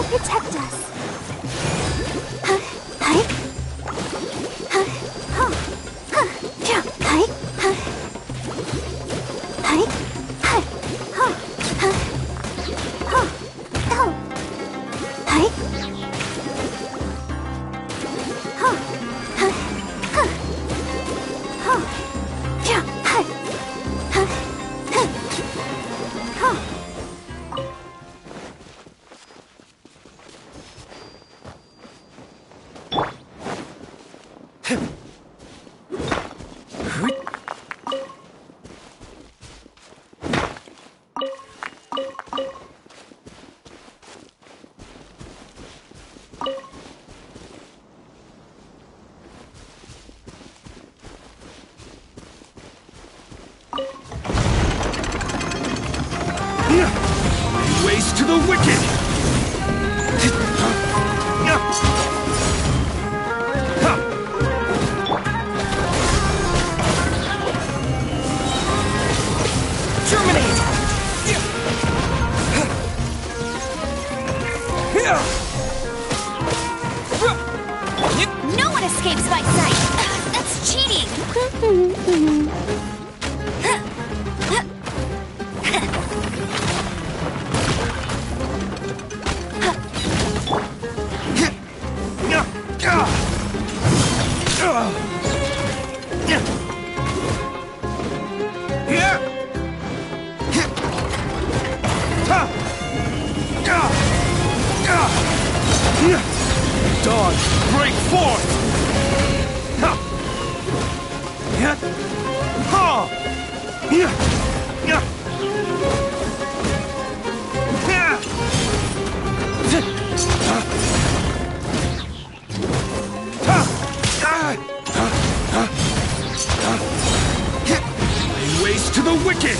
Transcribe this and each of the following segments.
protect us. Huh, hi. Huh, huh, huh, yeah, hi, huh. Hi, hi, huh, huh, huh, oh. Hi. Huh, huh, huh, huh, yeah, hi, huh, huh, huh. Ways to the wicked! Terminate! No one escapes my sight! That's cheating! Dawn, break forth! Ways to the wicked!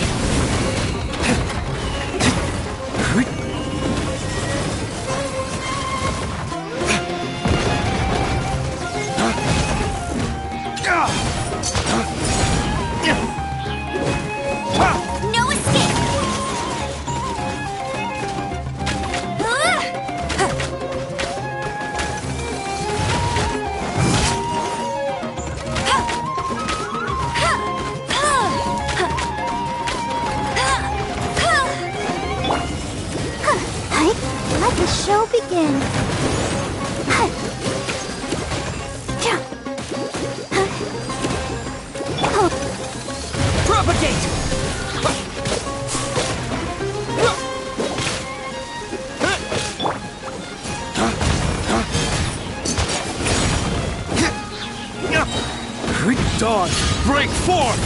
No escape! Let the show begin. Propagate! Dawn, break forth!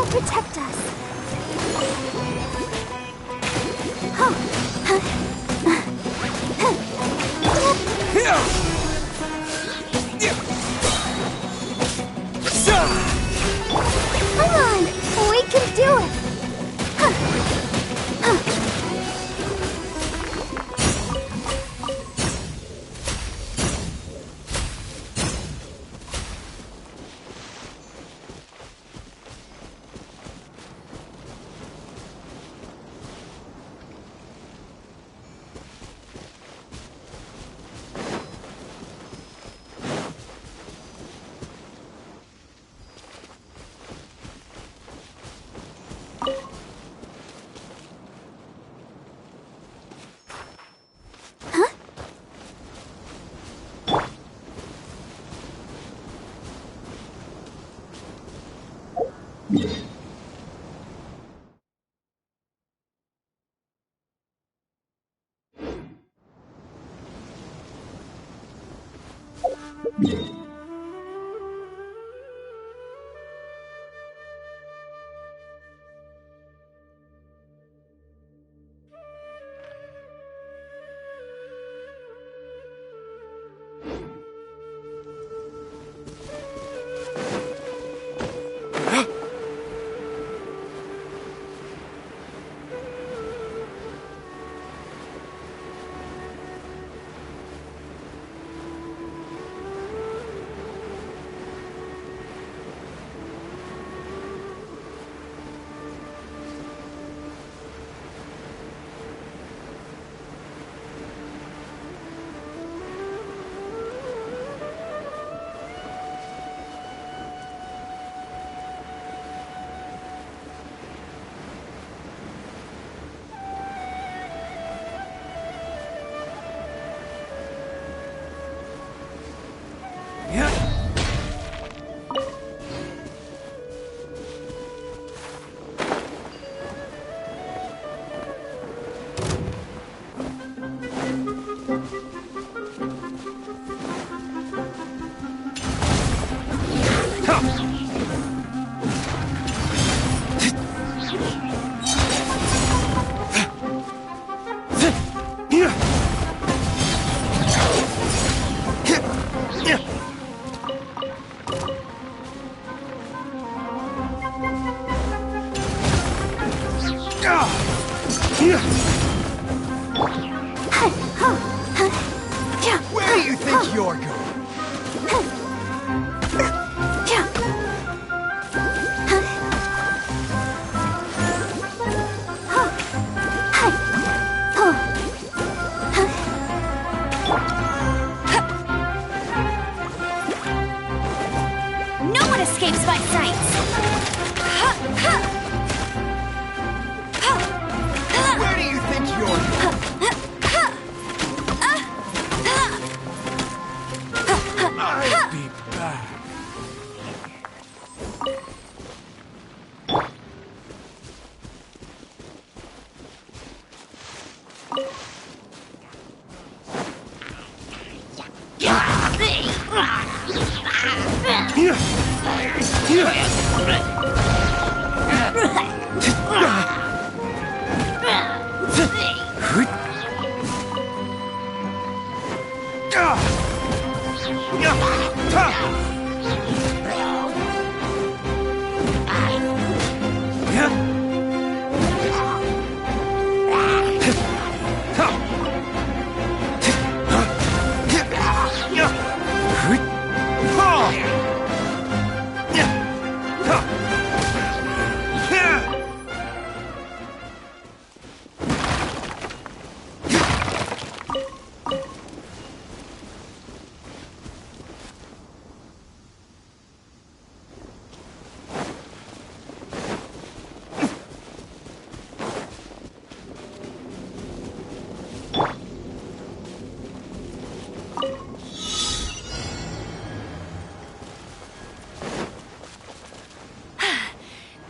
Protect us. Huh. Come on. Where do you think you're going? No one escapes my sights! Where do you think you're going? I'll be back.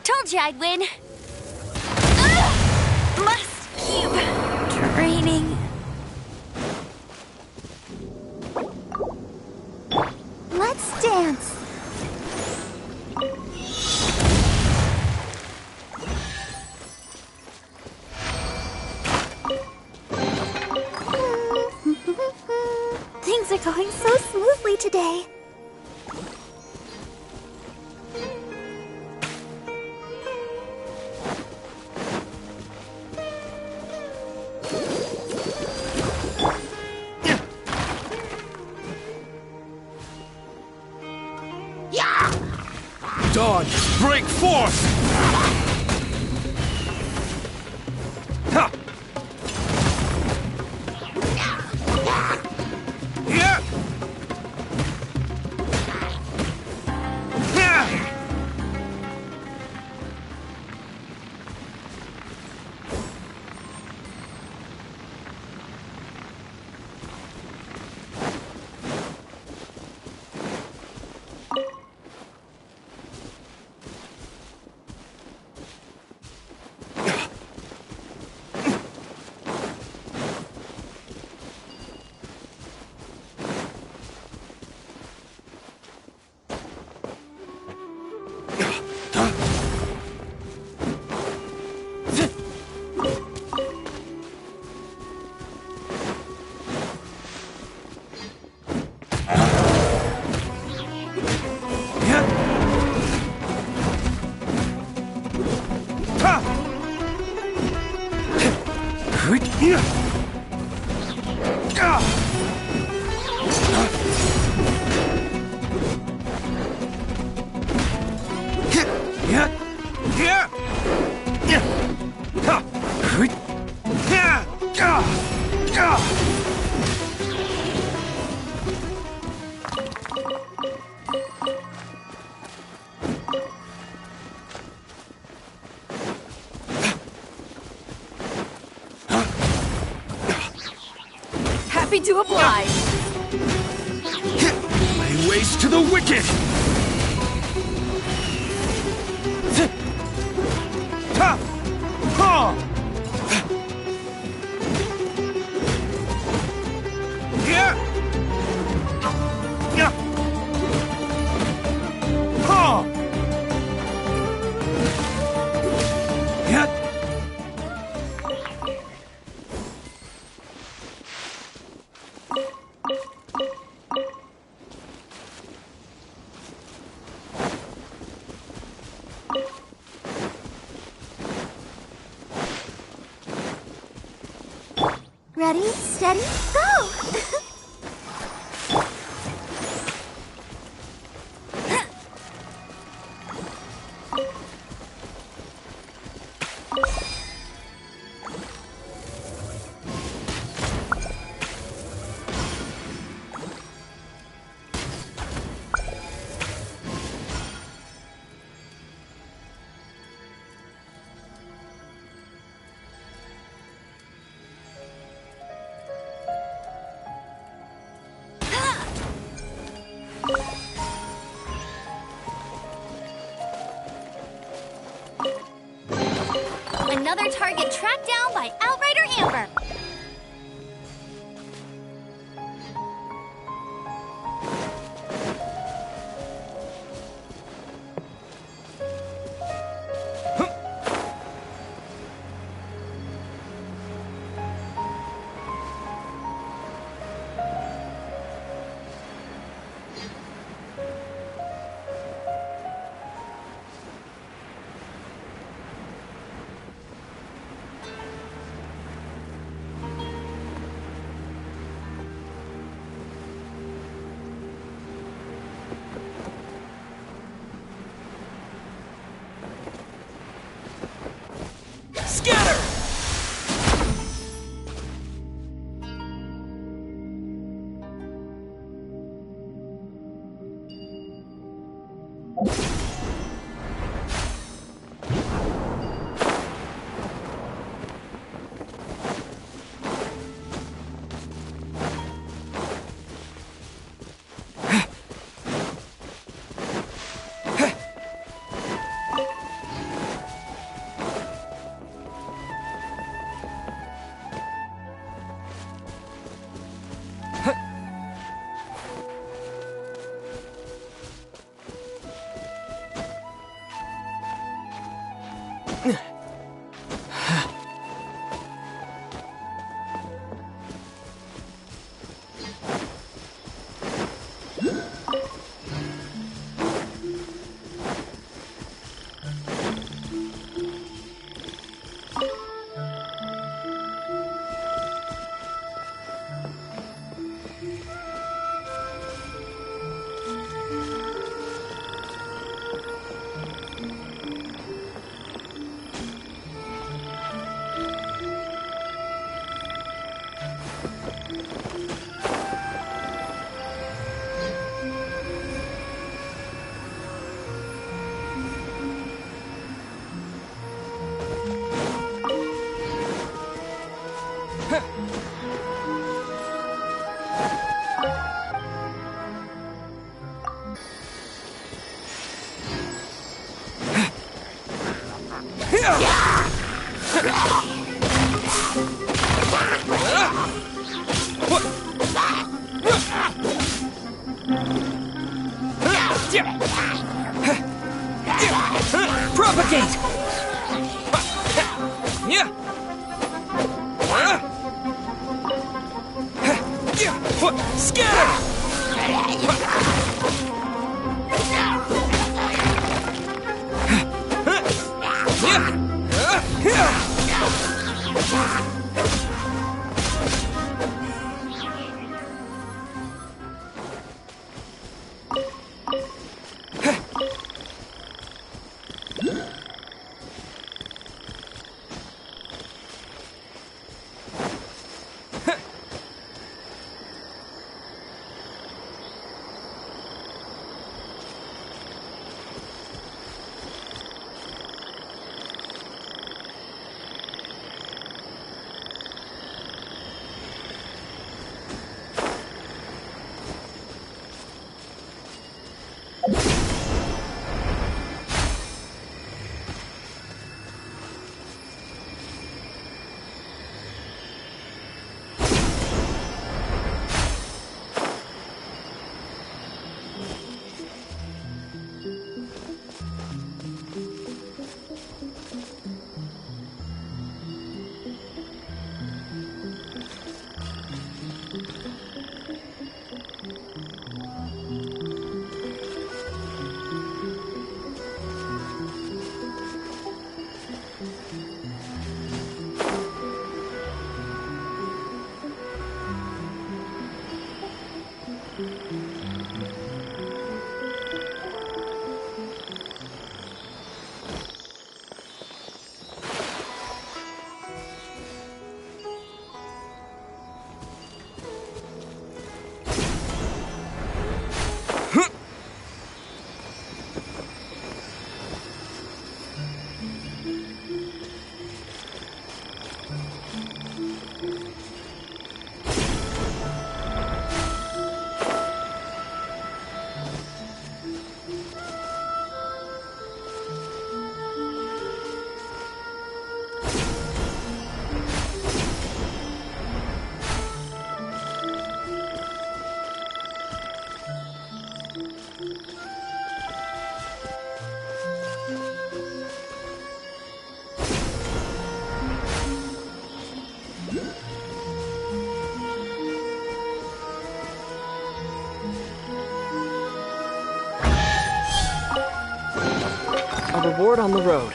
Told you I'd win. Must keep training. Let's dance. Things are going so smoothly today. Dodge! Break force! Ha! Yeah! Yeah! Happy to oblige. Lay waste to the wicked! Ha! Ha! Yeah! Yeah! Ha! Yeah! Ready, steady, go! Another target tracked down by Outrider Amber. Scatter! Propagate! Scatter! A reward on the road.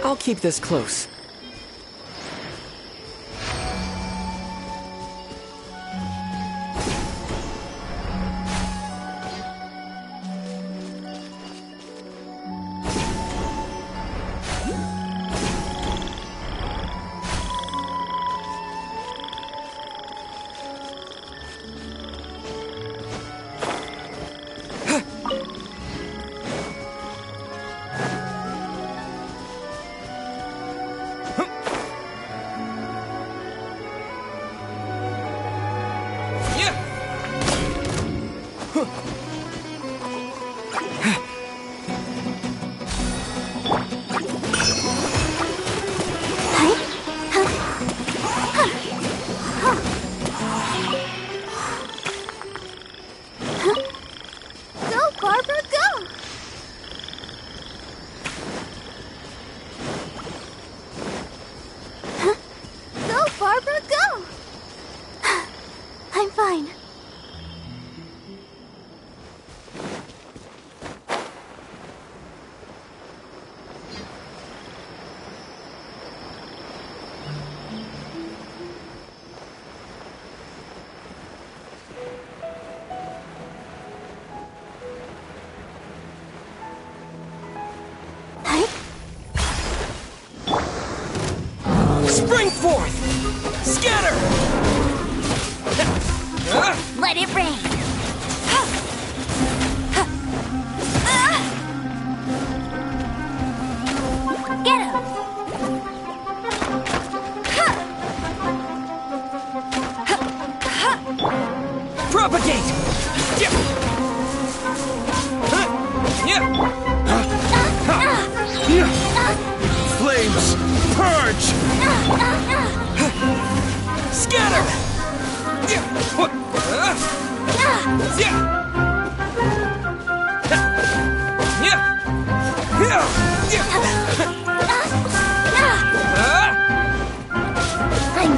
I'll keep this close. Go, Barbara, go! Go, Barbara, go! I'm fine. Spring forth! Scatter! Let it rain! Get him! Propagate! Flames! Purge! Scatter! I'm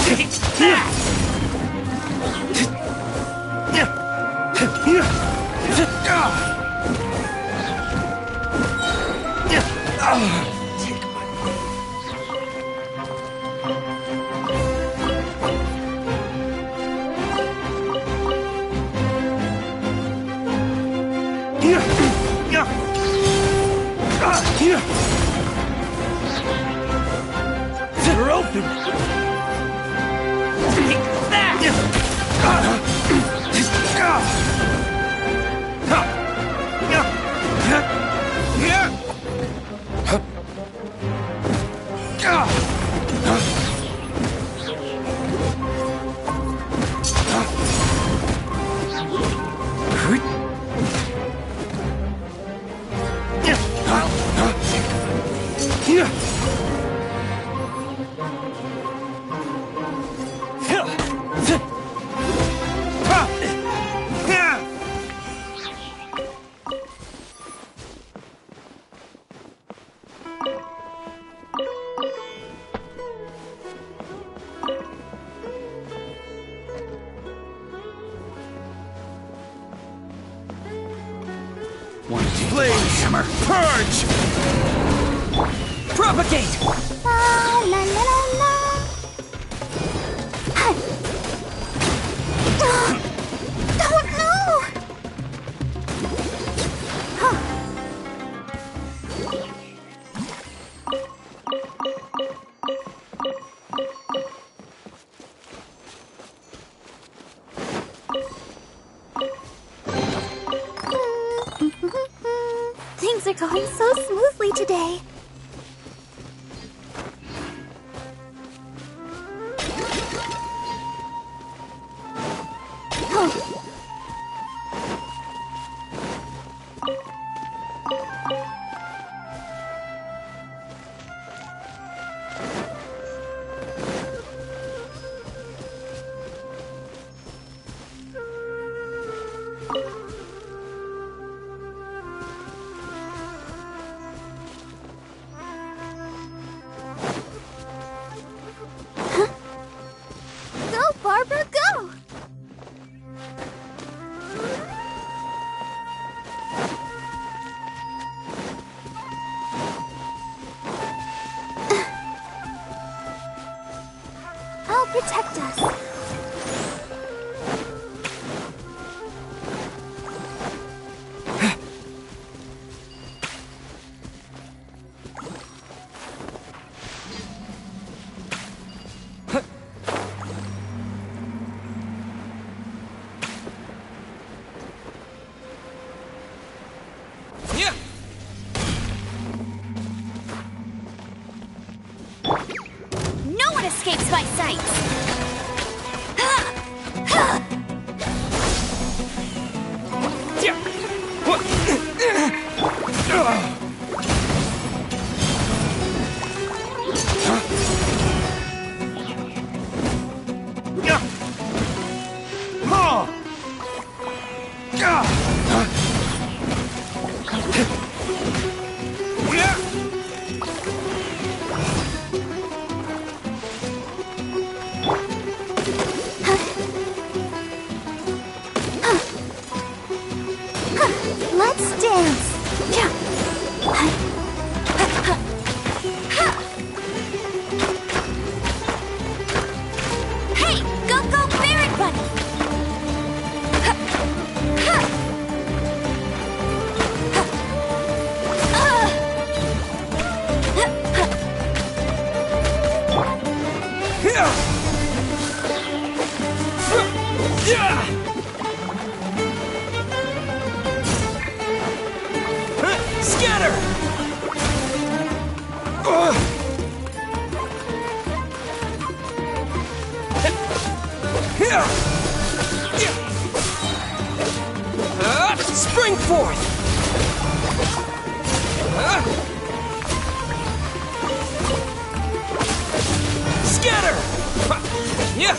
getting sick of this. They're open! Flames! Hammer! Purge! Propagate! La la la la la. Hi. Oh no! Huh. Things are going so smoothly today. Go, Barbara, go! I'll protect us. Yeah! No one escapes my sight! Yeah! What? Let's dance! Hey! Go, go, Barret Bunny! Scatter! Spring forth! Scatter! Yeah!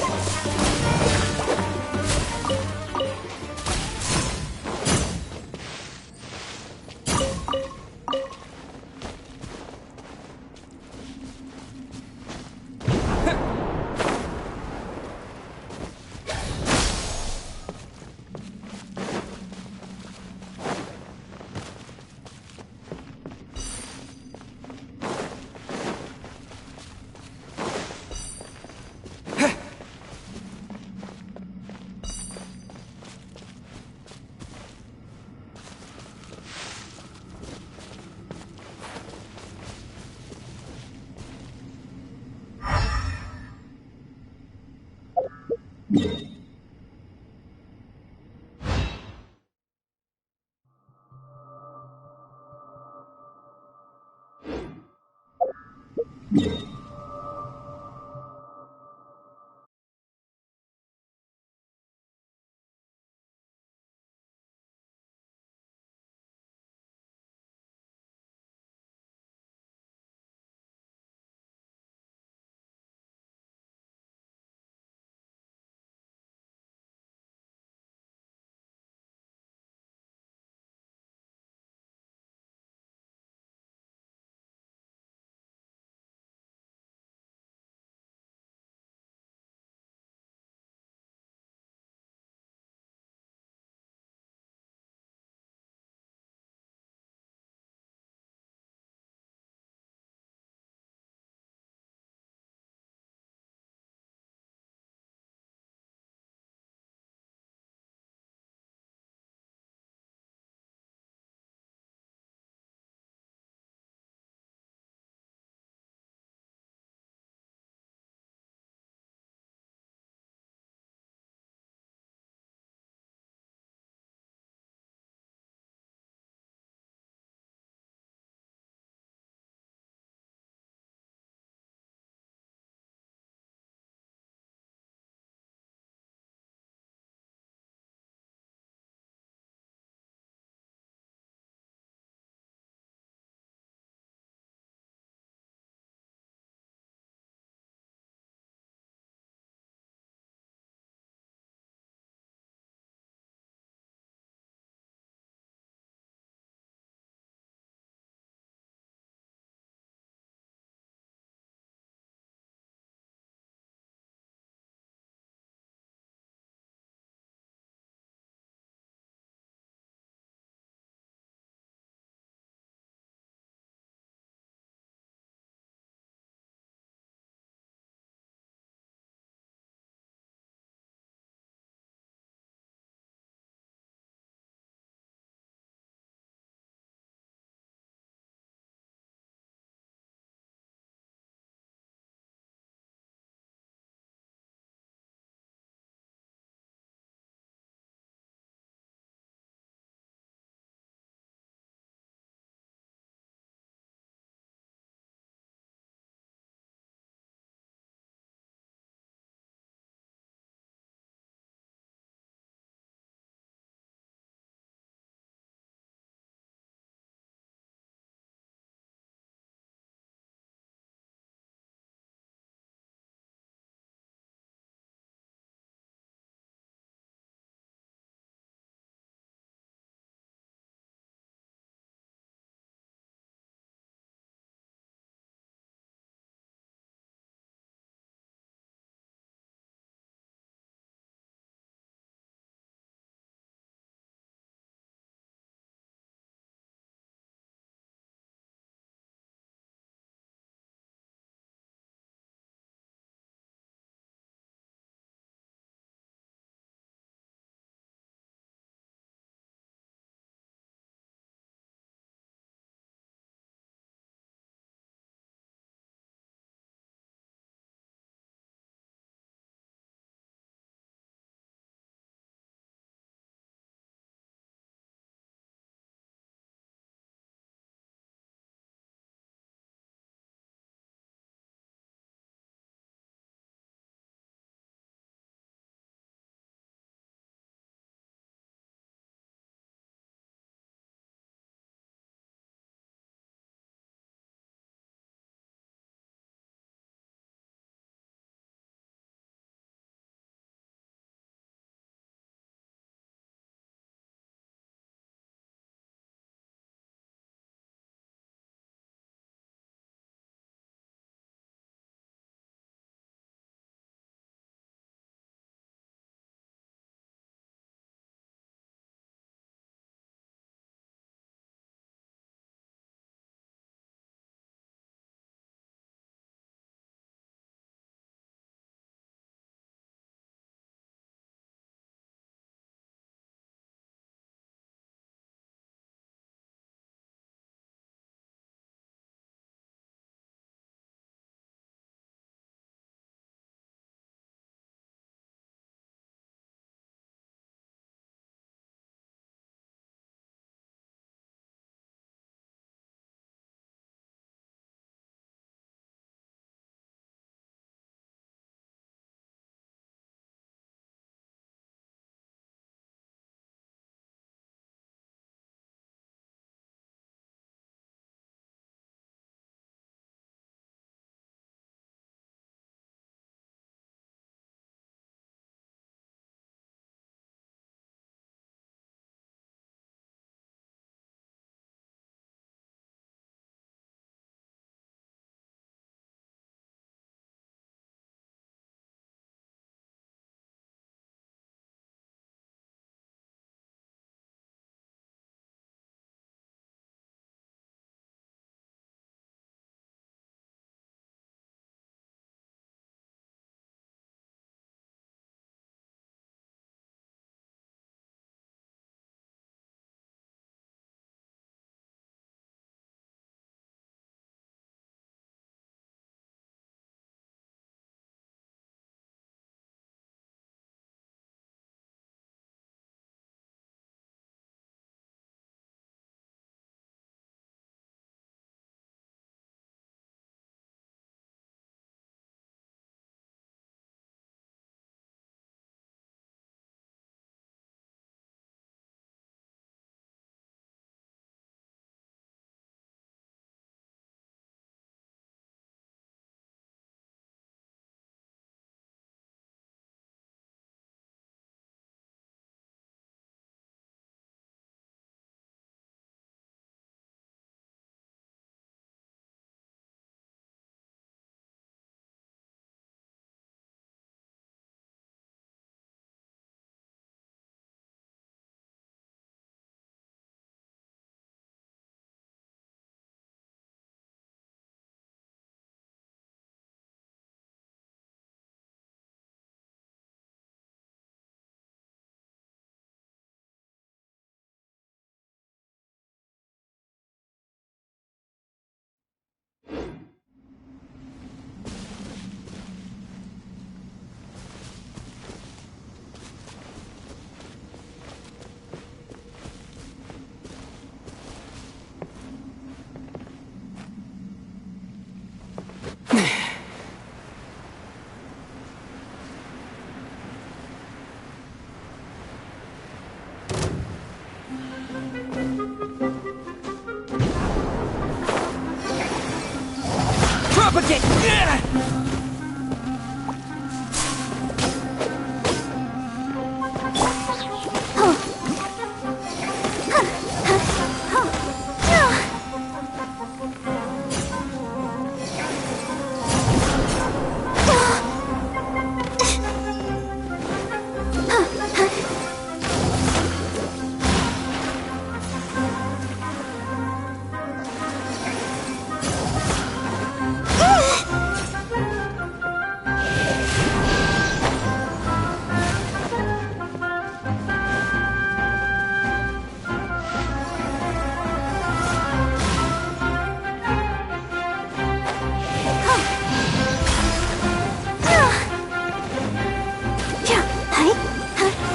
Propagate!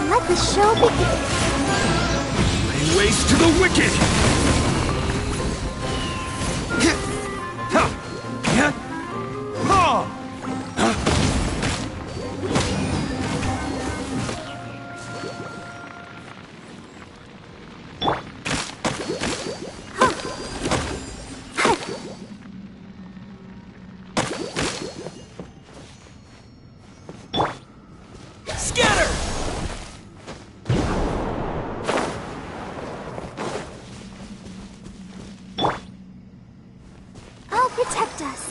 Let the show begin. Lay waste to the wicked! Scatter! I'll protect us.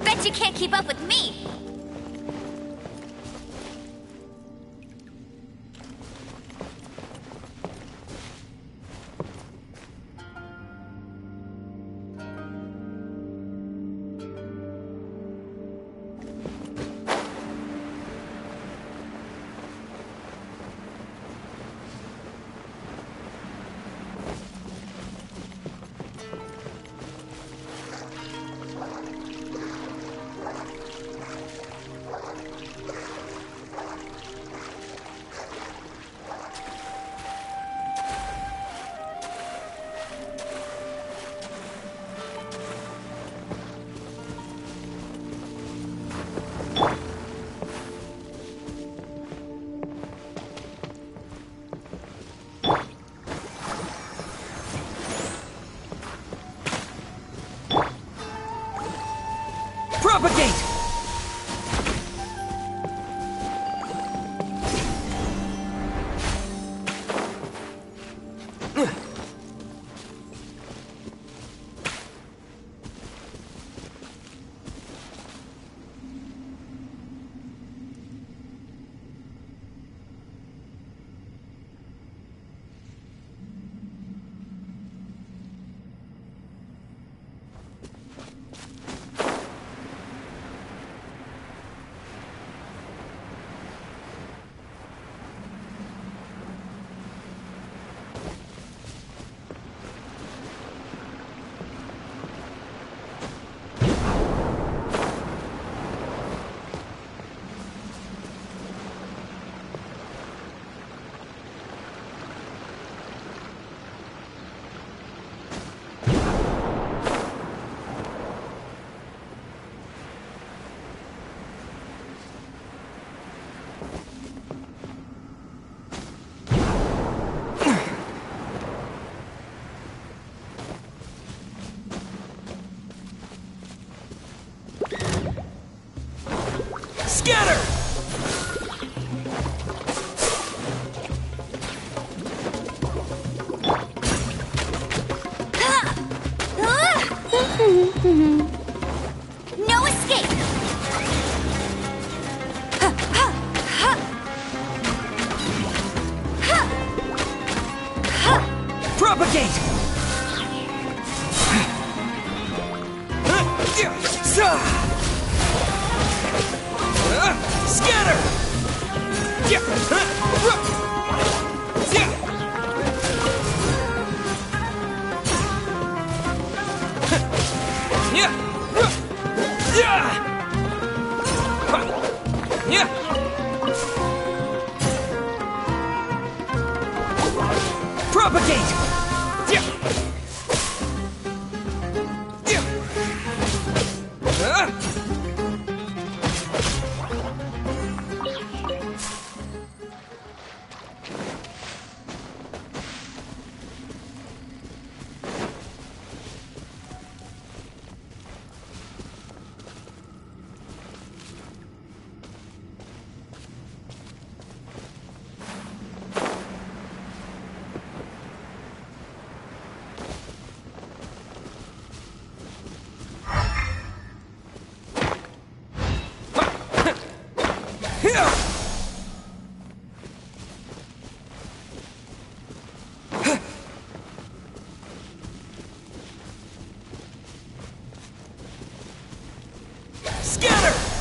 Bet you can't keep up with me. Propagate! Scatter! Yeah! Propagate! Yeah! Yeah! Yeah! Scatter!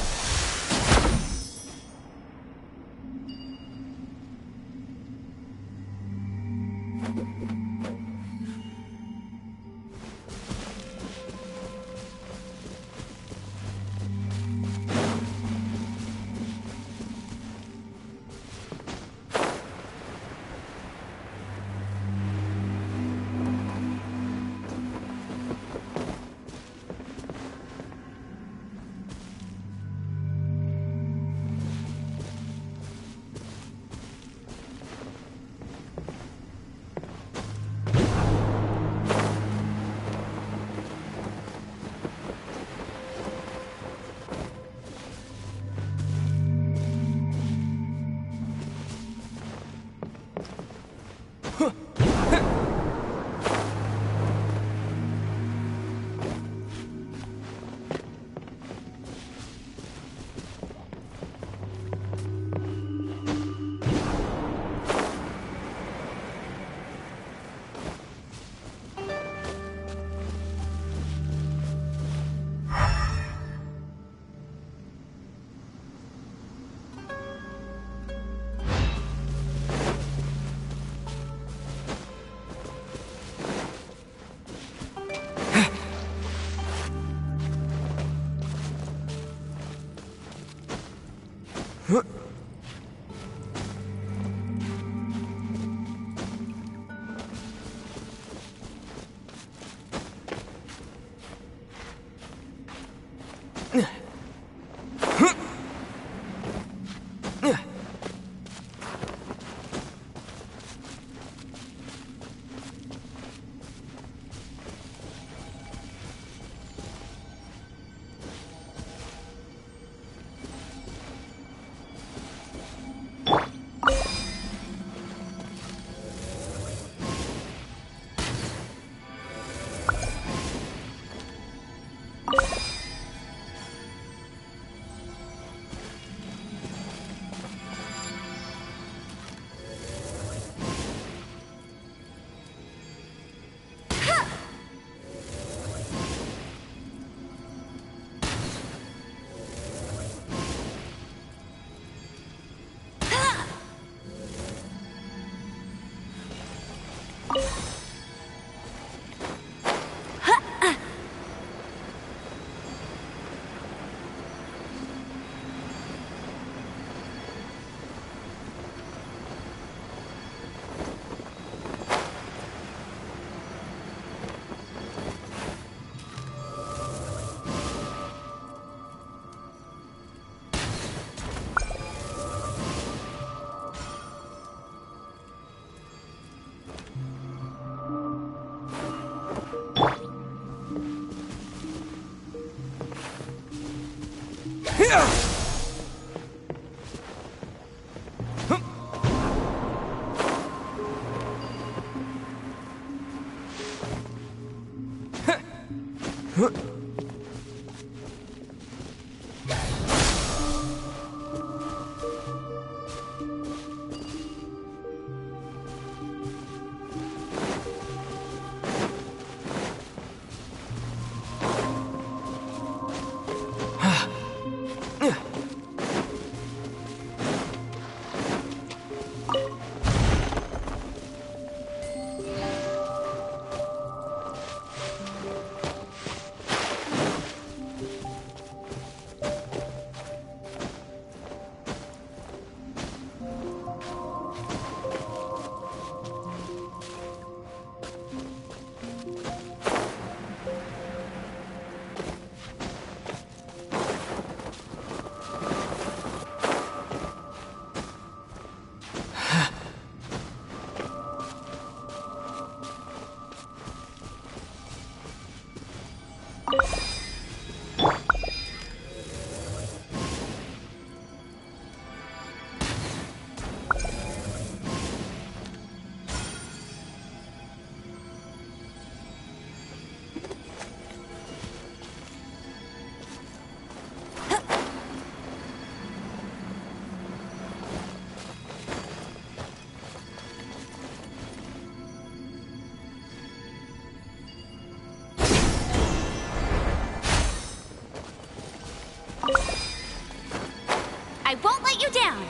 I won't let you down.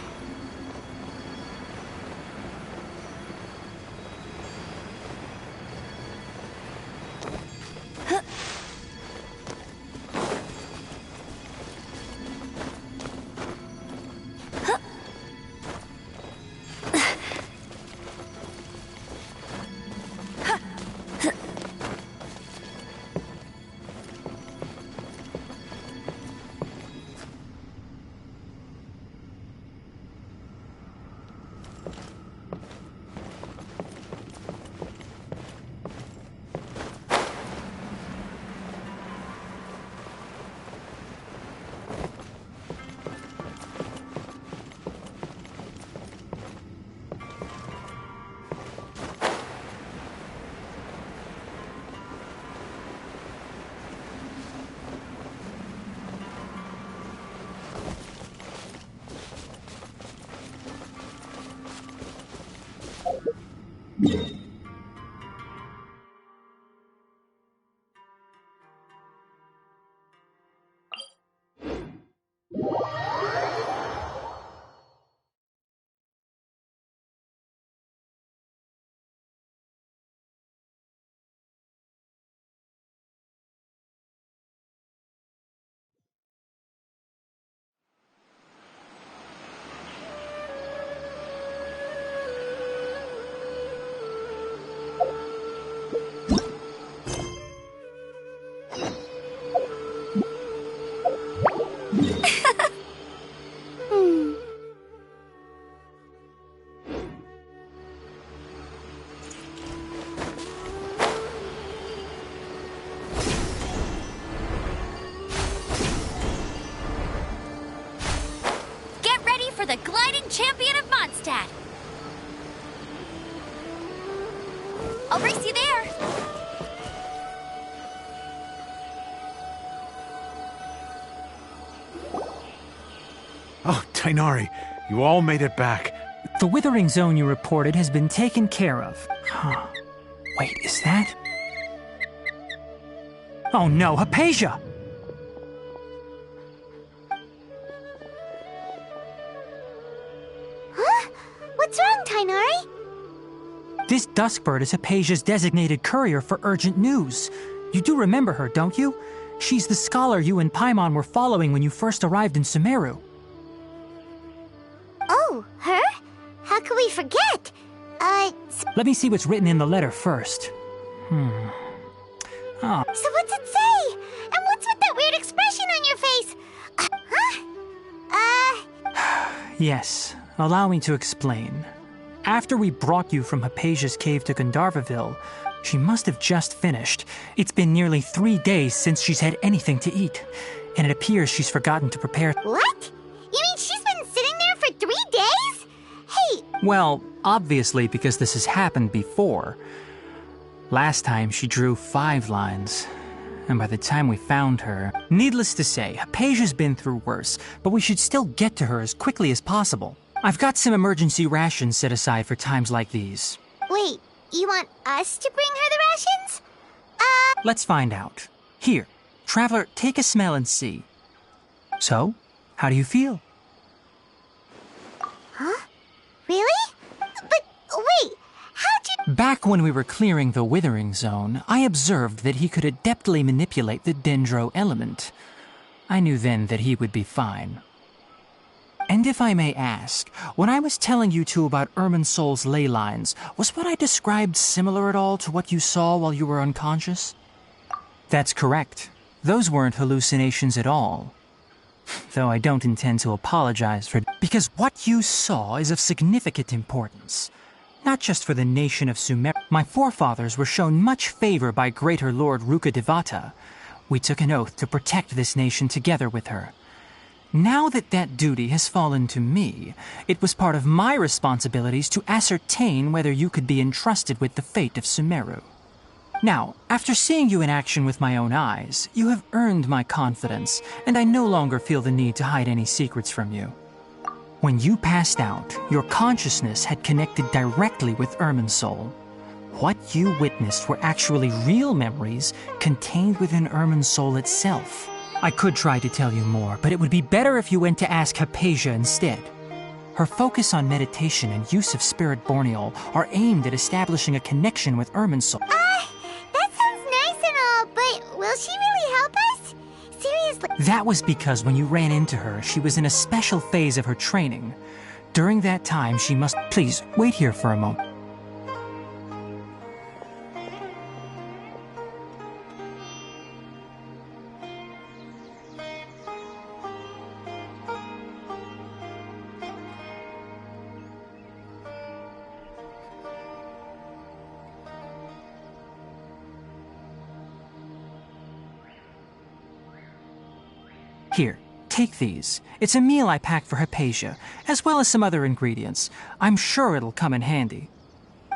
For the gliding champion of Mondstadt. I'll race you there. Oh, Tainari, you all made it back. The withering zone you reported has been taken care of. Huh. Wait, is that? Oh no, Hypatia! What's wrong, Tainari? This Duskbird is Hypatia's designated courier for urgent news. You do remember her, don't you? She's the scholar you and Paimon were following when you first arrived in Sumeru. Oh, her? How could we forget? Let me see what's written in the letter first. Oh. So what's it say? And what's with that weird expression on your face? Yes, allow me to explain. After we brought you from Hypatia's cave to Gandharvaville, she must have just finished. It's been nearly 3 days since she's had anything to eat, and it appears she's forgotten to prepare... What? You mean she's been sitting there for 3 days? Hey... Well, obviously because this has happened before. Last time she drew 5 lines, and by the time we found her... Needless to say, Hypatia's been through worse, but we should still get to her as quickly as possible. I've got some emergency rations set aside for times like these. Wait, you want us to bring her the rations? Let's find out. Here, Traveler, take a smell and see. So, how do you feel? Huh? Really? But, wait, how'd you... Back when we were clearing the withering zone, I observed that he could adeptly manipulate the dendro element. I knew then that he would be fine. And if I may ask, when I was telling you two about Irminsol's ley lines, was what I described similar at all to what you saw while you were unconscious? That's correct. Those weren't hallucinations at all. Though I don't intend to apologize for... Because what you saw is of significant importance. Not just for the nation of Sumer... My forefathers were shown much favor by Greater Lord Rukkhadevata. We took an oath to protect this nation together with her. Now that that duty has fallen to me, it was part of my responsibilities to ascertain whether you could be entrusted with the fate of Sumeru. Now, after seeing you in action with my own eyes, you have earned my confidence, and I no longer feel the need to hide any secrets from you. When you passed out, your consciousness had connected directly with Irminsol. What you witnessed were actually real memories contained within Irminsol itself. I could try to tell you more, but it would be better if you went to ask Hypatia instead. Her focus on meditation and use of Spirit Borneol are aimed at establishing a connection with Irminsul. That sounds nice and all, but will she really help us? Seriously. That was because when you ran into her, she was in a special phase of her training. During that time, she must... Please, wait here for a moment. Here, take these. It's a meal I packed for Hypatia, as well as some other ingredients. I'm sure it'll come in handy.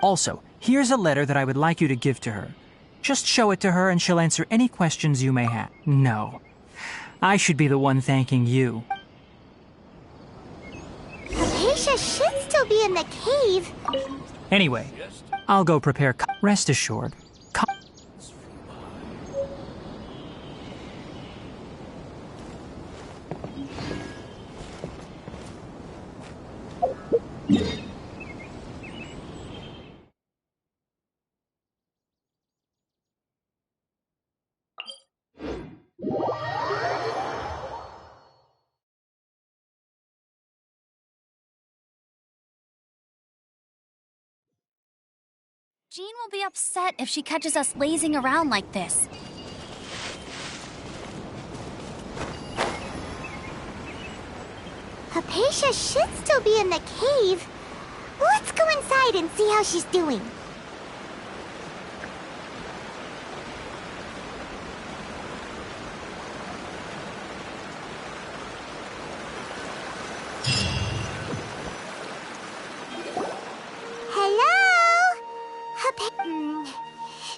Also, here's a letter that I would like you to give to her. Just show it to her and she'll answer any questions you may have. No. I should be the one thanking you. Hypatia should still be in the cave. Anyway, I'll go prepare. Rest assured. Jean will be upset if she catches us lazing around like this. Hypatia should still be in the cave. Let's go inside and see how she's doing.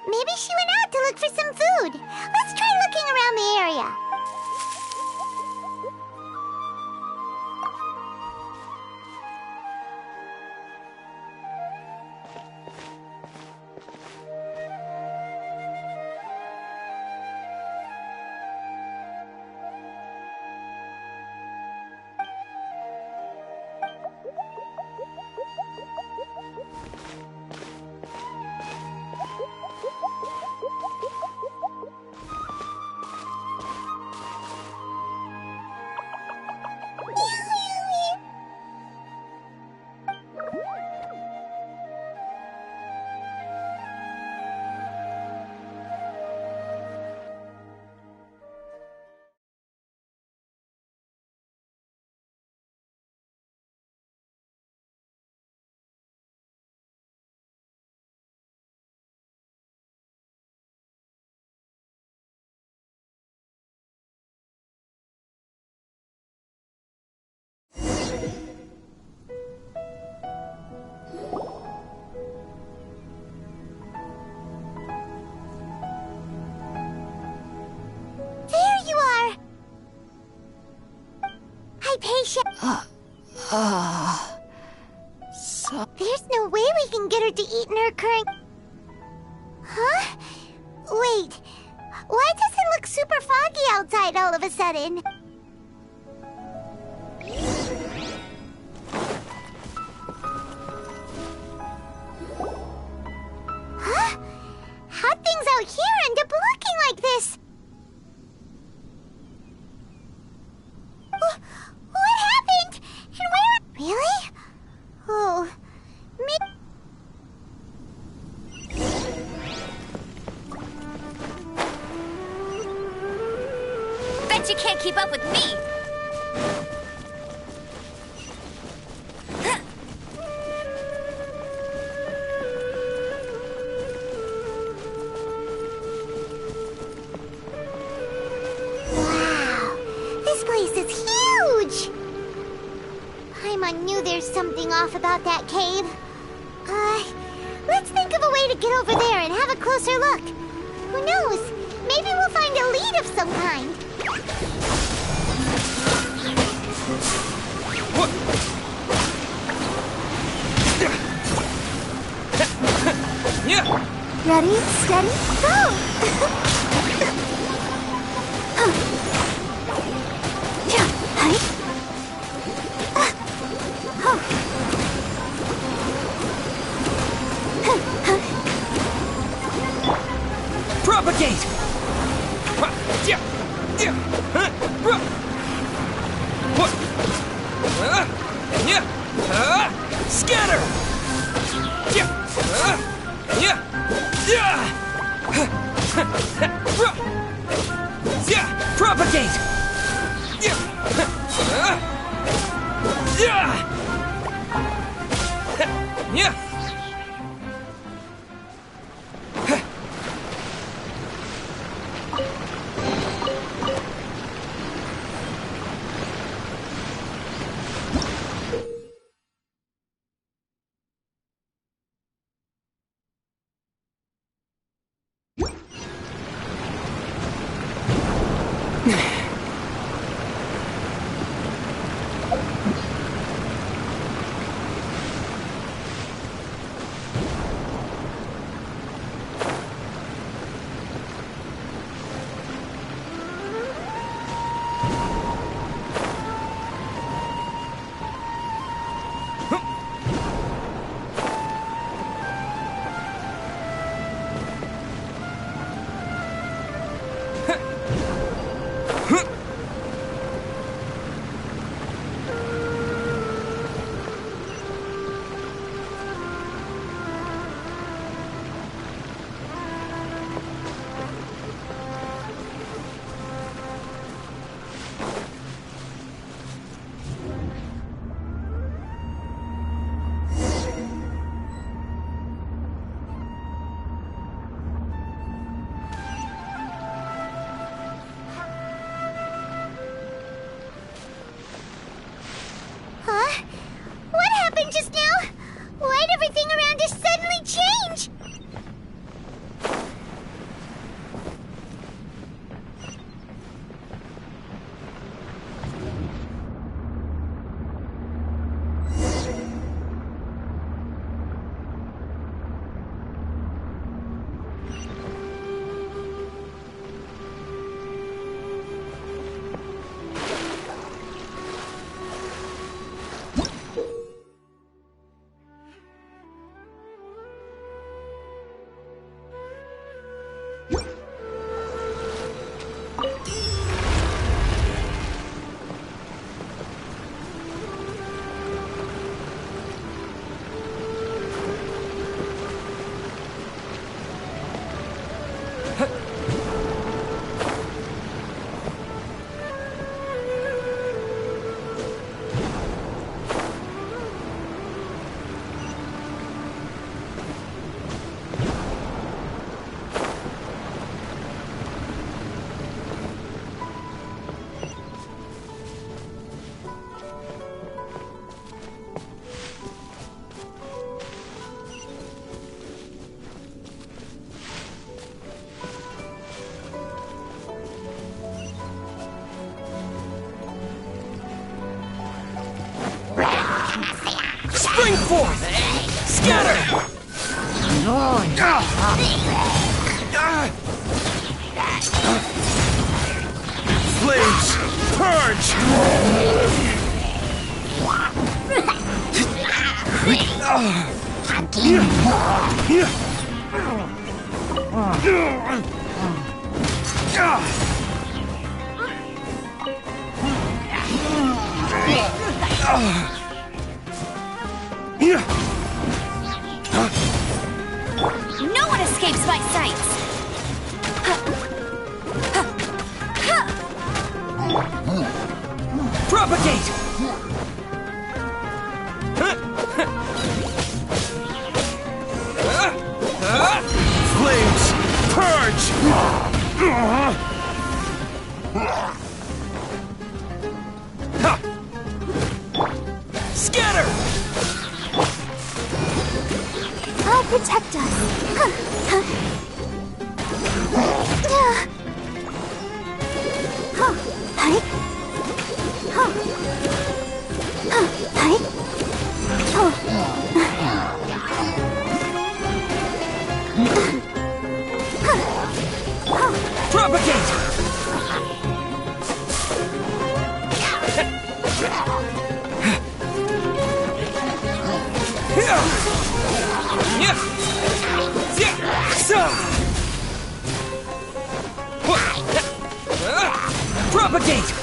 Maybe she went out to look for some food. Let's try looking around the area. There's no way we can get her to eat in her current... Huh? Wait, why does it look super foggy outside all of a sudden? Huh? How'd things out here end up looking like this? What happened? And where... Really? Oh, Bet you can't keep up with me. Wow, this place is huge. Paimon knew there's something off about that cave. Let's think of a way to get over there and have a closer look. Who knows? Maybe we'll find a lead of some kind. What? Yeah. Ready, steady, go! Propagate! Scatter! Propagate! Huh? What happened just now? Why'd everything around us suddenly change? Spring forth! Scatter! Flames! Purge! No one escapes my sights! Propagate! Flames! Purge! Scatter! I'll protect us. Propagate! Propagate!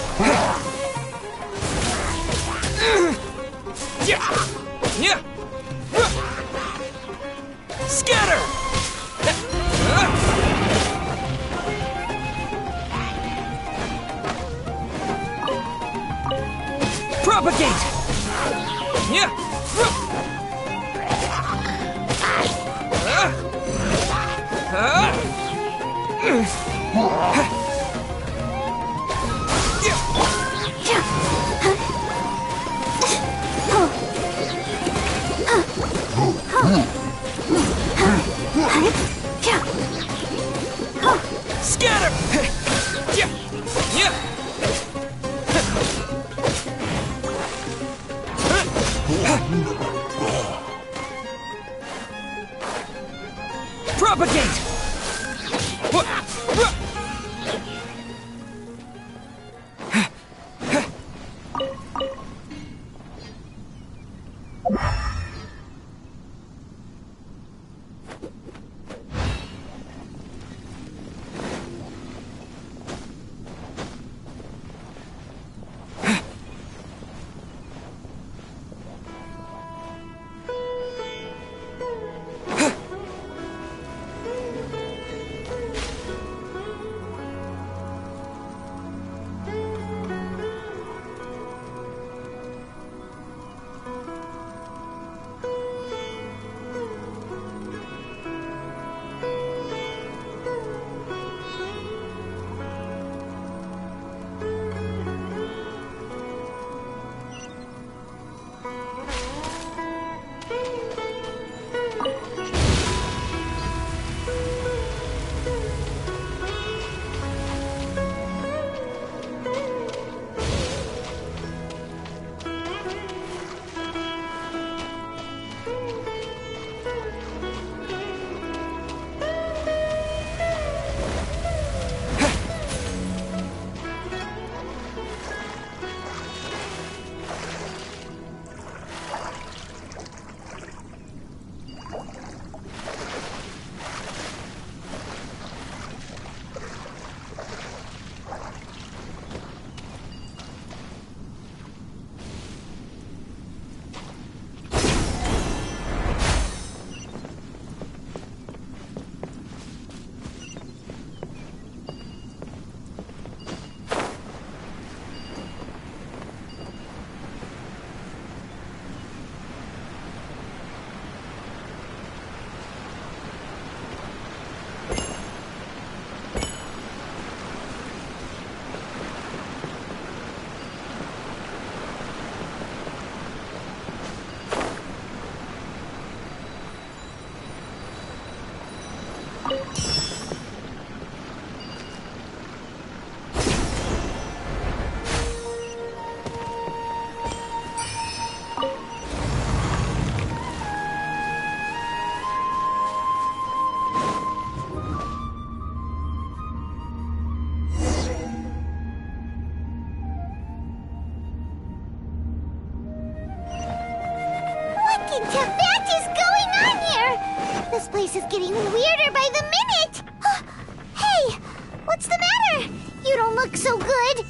Scatter! Propagate! Scatter! Propagate! What in Tibet is going on here? This place is getting weirder by the minute. Hey, what's the matter? You don't look so good.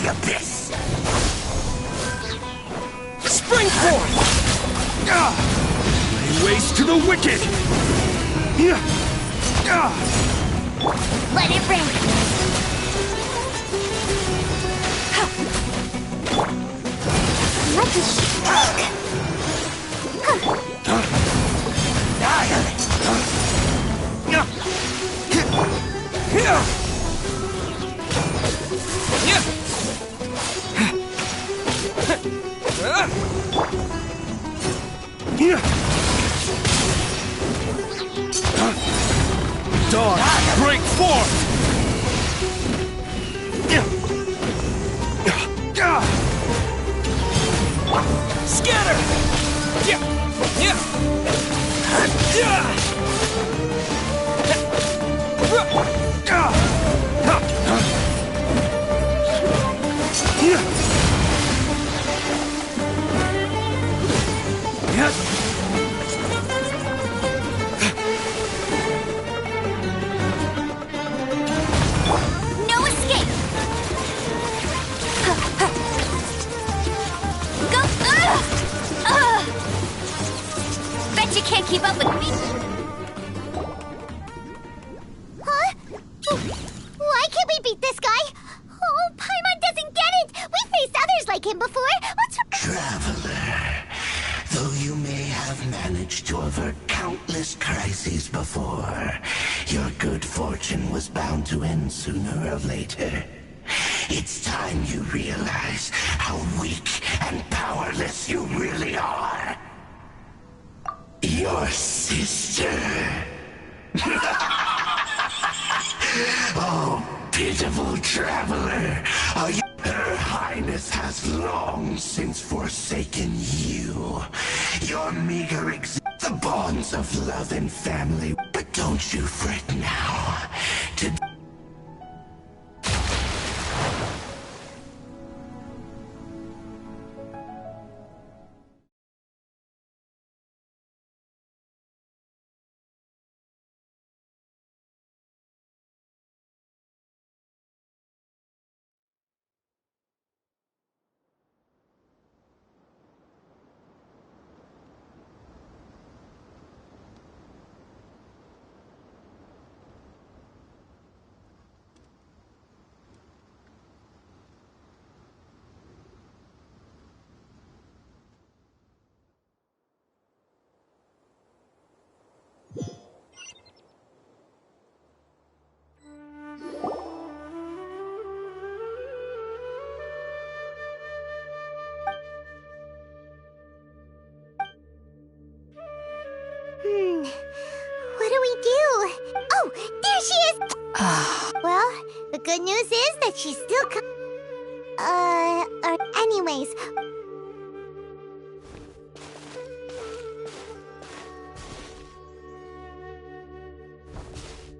the abyss! Spring forth! Lay waste to the wicked! Let it rain! Let it shock! Dawn, break forth! Scatter! No escape! Go! Bet you can't keep up with me! Huh? Why can't we beat this guy? Oh, Paimon doesn't get it! We faced others like him before! What's... Traveler, though you may have managed to avert countless crises before, your good fortune was bound to end sooner or later. It's time you realize how weak and powerless you really are. Your sister. Oh, pitiful traveler. Are you... Her Highness has long since forsaken you. Your meager the bonds of love and family. But don't you fret now. What do we do? Oh, there she is! Well, the good news is that she's still anyways.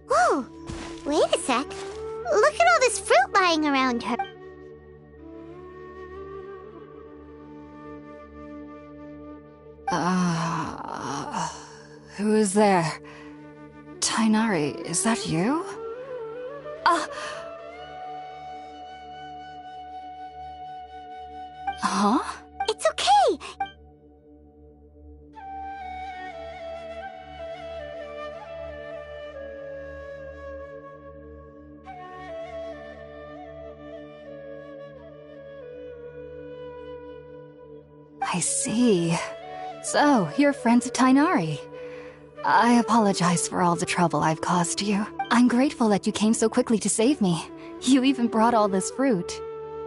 Whoa, wait a sec. Look at all this fruit lying around her. Who is there? Tainari, is that you? Huh? It's okay. I see. So, you're friends of Tainari. I apologize for all the trouble I've caused you. I'm grateful that you came so quickly to save me. You even brought all this fruit.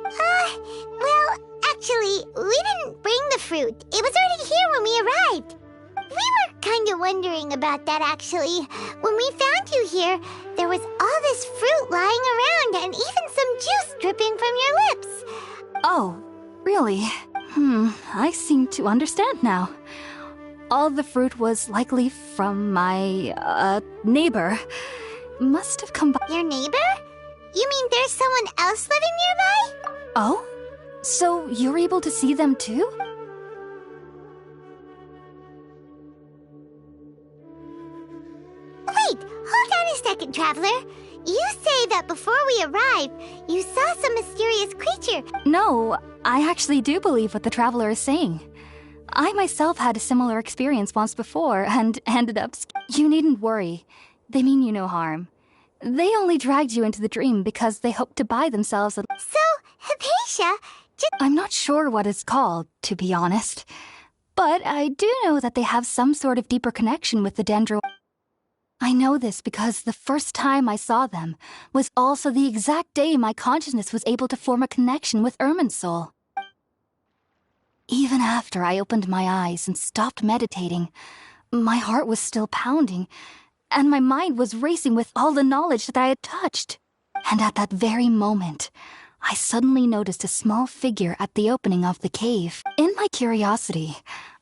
Well, actually, we didn't bring the fruit. It was already here when we arrived. We were kind of wondering about that, actually. When we found you here, there was all this fruit lying around and even some juice dripping from your lips. Oh, really? I seem to understand now. All the fruit was likely from my, neighbor. Must have come by. Your neighbor? You mean there's someone else living nearby? Oh? So you're able to see them too? Wait, hold on a second, Traveler. You say say that before we arrived, you saw some mysterious creature. No, I actually do believe what the traveler is saying. I myself had a similar experience once before and ended up... You needn't worry. They mean you no harm. They only dragged you into the dream because they hoped to buy themselves a... So, Hypatia, I'm not sure what it's called, to be honest. But I do know that they have some sort of deeper connection with the Dendro... I know this because the first time I saw them was also the exact day my consciousness was able to form a connection with Irminsul. Even after I opened my eyes and stopped meditating, my heart was still pounding, and my mind was racing with all the knowledge that I had touched. And at that very moment, I suddenly noticed a small figure at the opening of the cave. In my curiosity,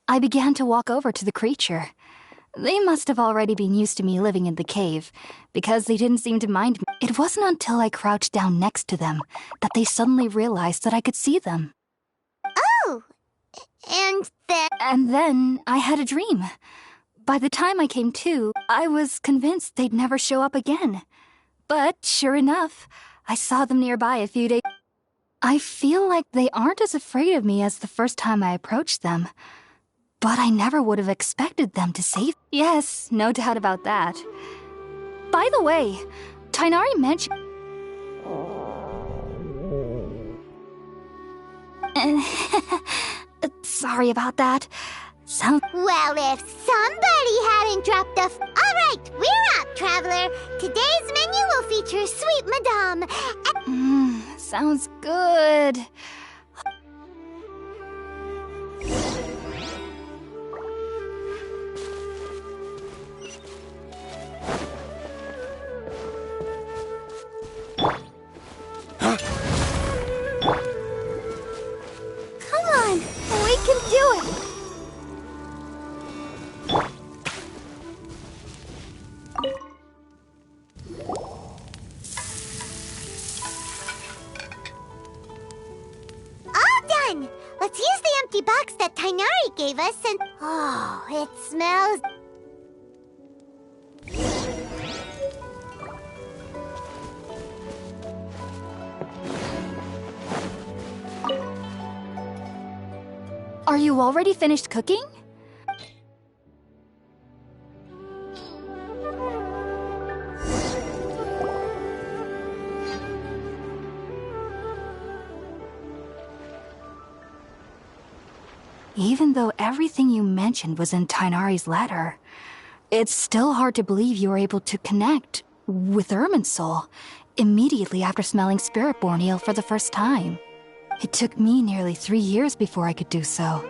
I began to walk over to the creature. They must have already been used to me living in the cave, because they didn't seem to mind me. It wasn't until I crouched down next to them that they suddenly realized that I could see them. Oh! And then I had a dream. By the time I came to, I was convinced they'd never show up again. But sure enough, I saw them nearby a few days. I feel like they aren't as afraid of me as the first time I approached them. But I never would have expected them to save... Yes, no doubt about that. By the way, Tainari mentioned... Sorry about that. Well, if somebody hadn't dropped a... All right, we're up, traveler. Today's menu will feature Sweet Madame. Sounds good. Come on, we can do it. Let's use the empty box that Tainari gave us and... Oh, it smells... Are you already finished cooking? Even though everything you mentioned was in Tainari's letter, it's still hard to believe you were able to connect with Irminsul immediately after smelling Spirit-born eel for the first time. It took me nearly 3 years before I could do so,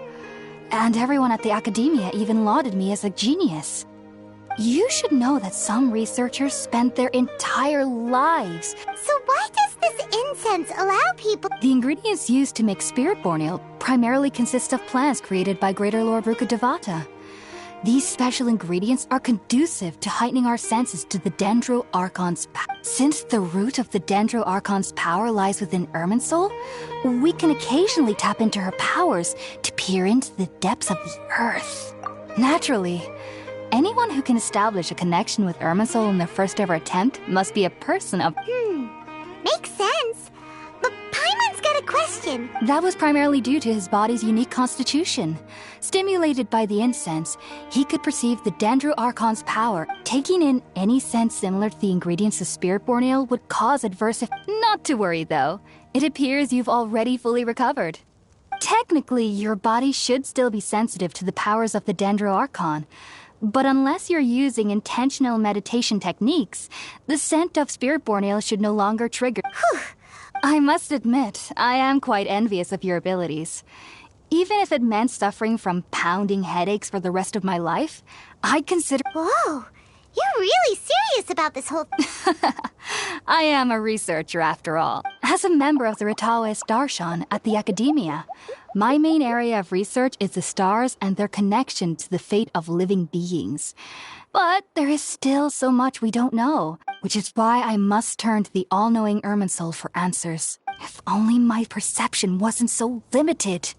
and everyone at the academia even lauded me as a genius. You should know that some researchers spent their entire lives... So why does this incense allow people... The ingredients used to make Spirit-born eel primarily consist of plants created by Greater Lord Rukkhadevata. These special ingredients are conducive to heightening our senses to the Dendro Archon's power. Since the root of the Dendro Archon's power lies within Irminsul, we can occasionally tap into her powers to peer into the depths of the earth. Naturally, anyone who can establish a connection with Irminsul in their first ever attempt must be a person of... Makes sense. But Paimon's got a question. That was primarily due to his body's unique constitution. Stimulated by the incense, he could perceive the Dendro Archon's power. Taking in any sense similar to the ingredients of Spirit-born ale would cause adverse effects. Not to worry, though. It appears you've already fully recovered. Technically, your body should still be sensitive to the powers of the Dendro Archon. But unless you're using intentional meditation techniques, the scent of Spirit-born ale should no longer trigger. Whew. I must admit, I am quite envious of your abilities. Even if it meant suffering from pounding headaches for the rest of my life, I'd consider... Whoa, you're really serious about this whole... I am a researcher after all. As a member of the Ritawe Starshan at the Academia, my main area of research is the stars and their connection to the fate of living beings. But there is still so much we don't know, which is why I must turn to the all-knowing Irminsul for answers. If only my perception wasn't so limited.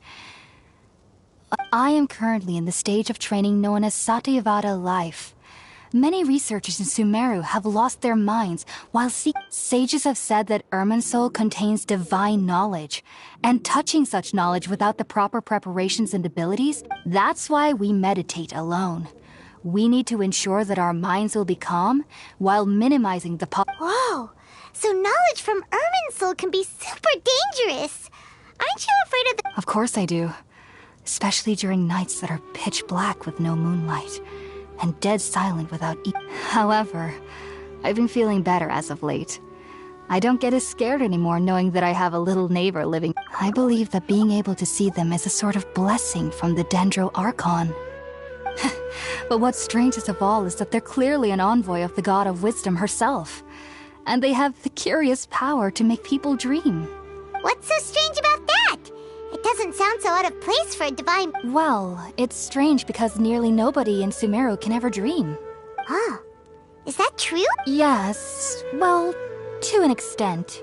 I am currently in the stage of training known as Satyavada life. Many researchers in Sumeru have lost their minds while sages have said that Irminsul contains divine knowledge, and touching such knowledge without the proper preparations and abilities, that's why we meditate alone. We need to ensure that our minds will be calm while minimizing the Whoa! So knowledge from Irminsul can be super dangerous! Aren't you afraid of the— Of course I do. Especially during nights that are pitch black with no moonlight, and dead silent without However, I've been feeling better as of late. I don't get as scared anymore knowing that I have a little neighbor living. I believe that being able to see them is a sort of blessing from the Dendro Archon. But what's strangest of all is that they're clearly an envoy of the God of Wisdom herself, and they have the curious power to make people dream. What's so strange about that? It doesn't sound so out of place for a divine— Well, it's strange because nearly nobody in Sumeru can ever dream. Oh, is that true? Yes, well, to an extent.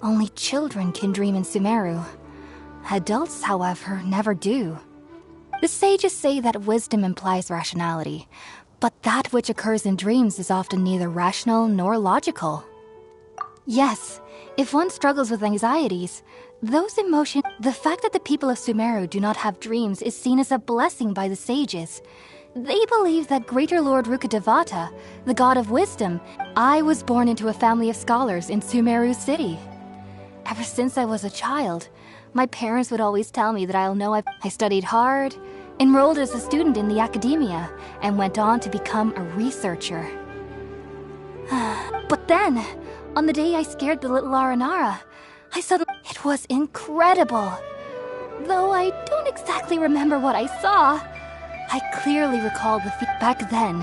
Only children can dream in Sumeru. Adults, however, never do. The sages say that wisdom implies rationality, but that which occurs in dreams is often neither rational nor logical. Yes, if one struggles with anxieties, those emotions— The fact that the people of Sumeru do not have dreams is seen as a blessing by the sages. They believe that Greater Lord Rukkhadevata, the god of wisdom— I was born into a family of scholars in Sumeru City. Ever since I was a child, my parents would always tell me that I studied hard, enrolled as a student in the academia, and went on to become a researcher. But then, on the day I scared the little Aranara, I suddenly— It was incredible! Though I don't exactly remember what I saw, I clearly recall back then.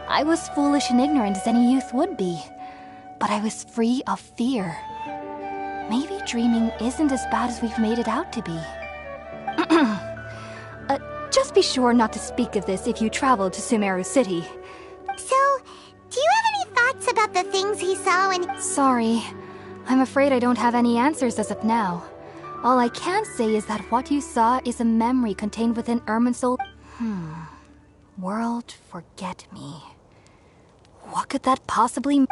I was foolish and ignorant as any youth would be, but I was free of fear. Maybe dreaming isn't as bad as we've made it out to be. Just be sure not to speak of this if you travel to Sumeru City. So, do you have any thoughts about the things he saw when— Sorry. I'm afraid I don't have any answers as of now. All I can say is that what you saw is a memory contained within Irminsul. World Forget Me. What could that possibly mean?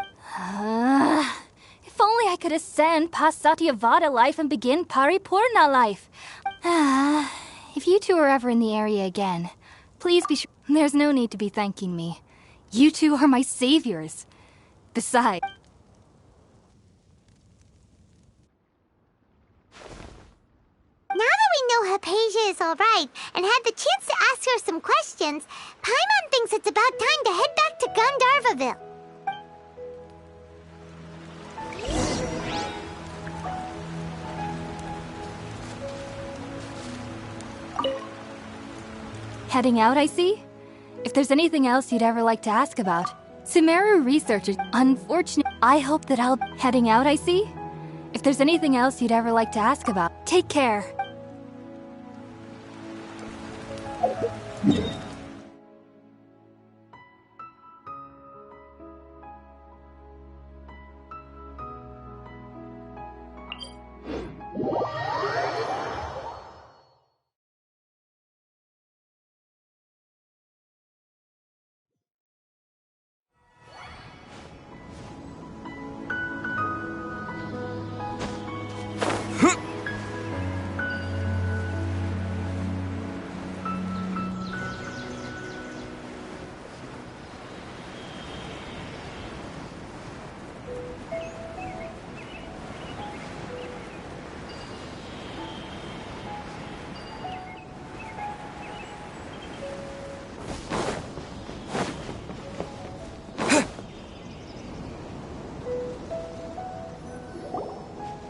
If only I could ascend past Satyavada life and begin Paripurna life. If you two are ever in the area again, please be sure— There's no need to be thanking me. You two are my saviors. Besides— Now that we know Hypatia is alright and had the chance to ask her some questions, Paimon thinks it's about time to head back to Gandharvaville. Heading out, I see? If there's anything else you'd ever like to ask about. Sumeru researchers— Unfortunate— I hope that I'll— Heading out, I see? If there's anything else you'd ever like to ask about. Take care.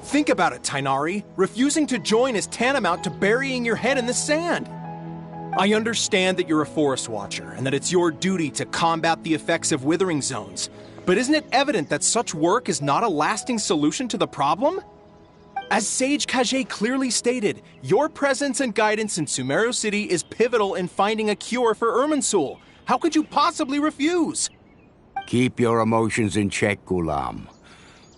Think about it, Tainari. Refusing to join is tantamount to burying your head in the sand. I understand that you're a forest watcher and that it's your duty to combat the effects of withering zones, but isn't it evident that such work is not a lasting solution to the problem? As Sage Kage clearly stated, your presence and guidance in Sumeru City is pivotal in finding a cure for Irminsul. How could you possibly refuse? Keep your emotions in check, Ghulam.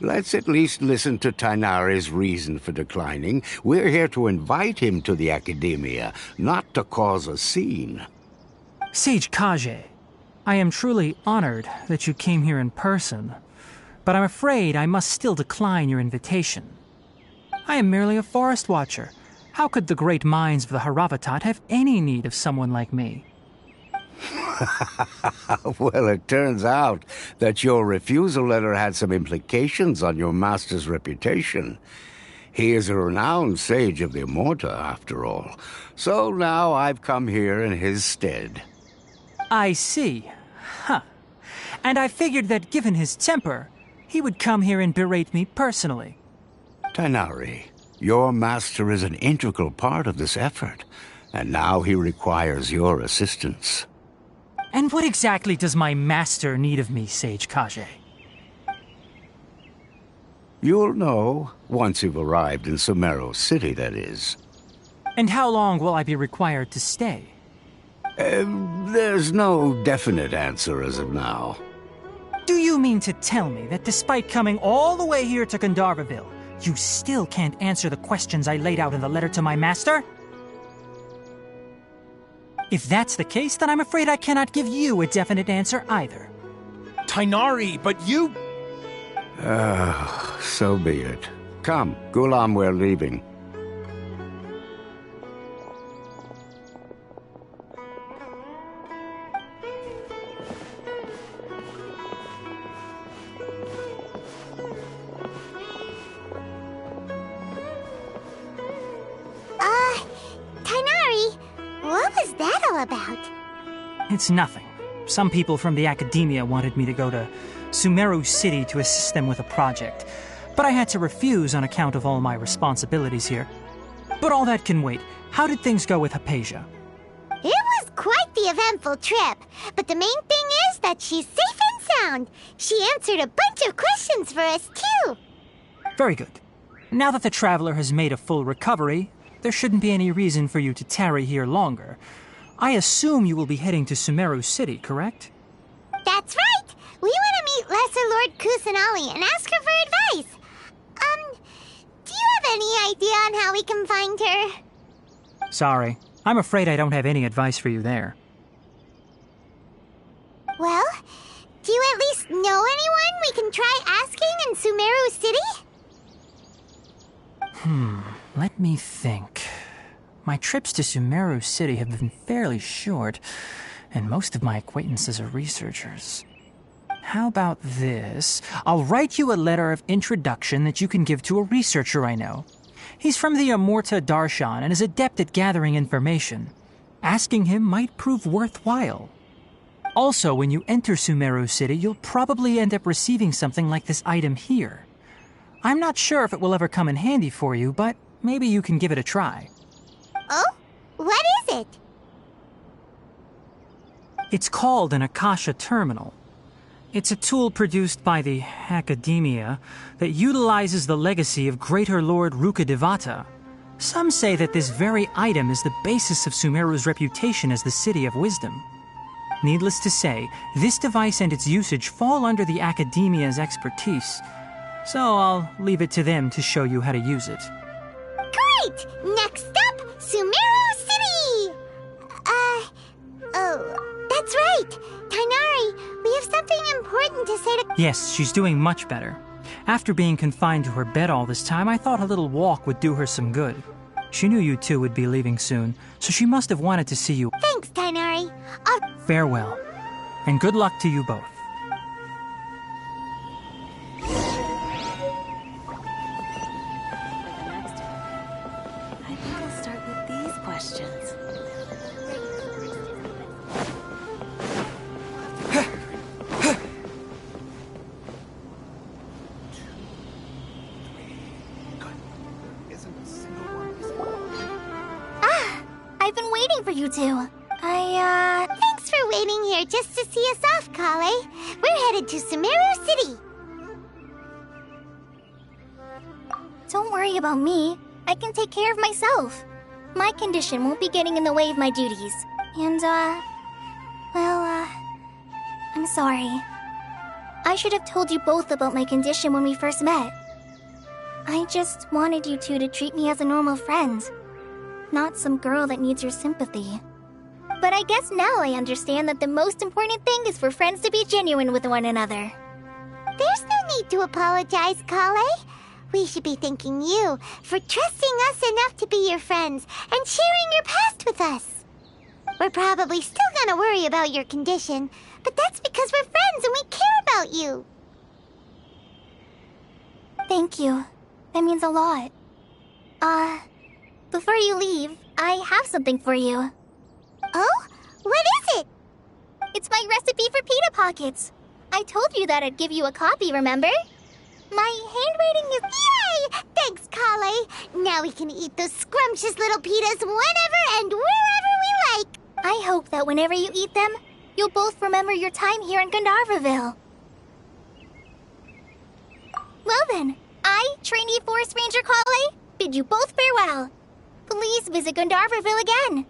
Let's at least listen to Tainari's reason for declining. We're here to invite him to the Academia, not to cause a scene. Sage Kage, I am truly honored that you came here in person, but I'm afraid I must still decline your invitation. I am merely a forest watcher. How could the great minds of the Haravatat have any need of someone like me? Well, it turns out that your refusal letter had some implications on your master's reputation. He is a renowned sage of the Immorta, after all. So now I've come here in his stead. I see. Huh. And I figured that given his temper, he would come here and berate me personally. Tainari, your master is an integral part of this effort, and now he requires your assistance. And what exactly does my master need of me, Sage Kage? You'll know once you've arrived in Sumeru City, that is. And how long will I be required to stay? There's no definite answer as of now. Do you mean to tell me that despite coming all the way here to Gandharvaville, you still can't answer the questions I laid out in the letter to my master? If that's the case, then I'm afraid I cannot give you a definite answer either. Tainari, but you... So be it. Come, Gulam, we're leaving. Tainari, what was that all about? It's nothing. Some people from the academia wanted me to go to Sumeru City to assist them with a project, but I had to refuse on account of all my responsibilities here. But all that can wait. How did things go with Hypatia? It was quite the eventful trip, but the main thing is that she's safe and sound. She answered a bunch of questions for us, too. Very good. Now that the traveler has made a full recovery, there shouldn't be any reason for you to tarry here longer. I assume you will be heading to Sumeru City, correct? That's right. We want to meet Lesser Lord Kusanali and ask her for advice. Do you have any idea on how we can find her? Sorry. I'm afraid I don't have any advice for you there. Well, do you at least know anyone we can try asking in Sumeru City? Let me think. My trips to Sumeru City have been fairly short, and most of my acquaintances are researchers. How about this? I'll write you a letter of introduction that you can give to a researcher I know. He's from the Immorta Darshan and is adept at gathering information. Asking him might prove worthwhile. Also, when you enter Sumeru City, you'll probably end up receiving something like this item here. I'm not sure if it will ever come in handy for you, but maybe you can give it a try. Oh? What is it? It's called an Akasha Terminal. It's a tool produced by the Academia that utilizes the legacy of Greater Lord Rukkhadevata. Some say that this very item is the basis of Sumeru's reputation as the City of Wisdom. Needless to say, this device and its usage fall under the Academia's expertise, so I'll leave it to them to show you how to use it. Great! Next up, Sumeru City! That's right! Tainari, we have something important to say to... Yes, she's doing much better. After being confined to her bed all this time, I thought a little walk would do her some good. She knew you two would be leaving soon, so she must have wanted to see you. Thanks, Tainari. Farewell, and good luck to you both. I think I'll start with these questions. I've been waiting for you two. Thanks for waiting here just to see us off, Kale. We're headed to Sumeru City. Don't worry about me. I can take care of myself. My condition won't be getting in the way of my duties. And, I'm sorry. I should have told you both about my condition when we first met. I just wanted you two to treat me as a normal friend, not some girl that needs your sympathy. But I guess now I understand that the most important thing is for friends to be genuine with one another. There's no need to apologize, Kale. We should be thanking you for trusting us enough to be your friends and sharing your past with us. We're probably still gonna worry about your condition, but that's because we're friends and we care about you. Thank you. That means a lot. Before you leave, I have something for you. Oh? What is it? It's my recipe for pita pockets. I told you that I'd give you a copy, remember? My handwriting is... Yay! Thanks, Kale. Now we can eat those scrumptious little pitas whenever and wherever we like. I hope that whenever you eat them, you'll both remember your time here in Gandharvaville. Well then, I, trainee Forest Ranger Kale, bid you both farewell. Please visit Gandharvaville again.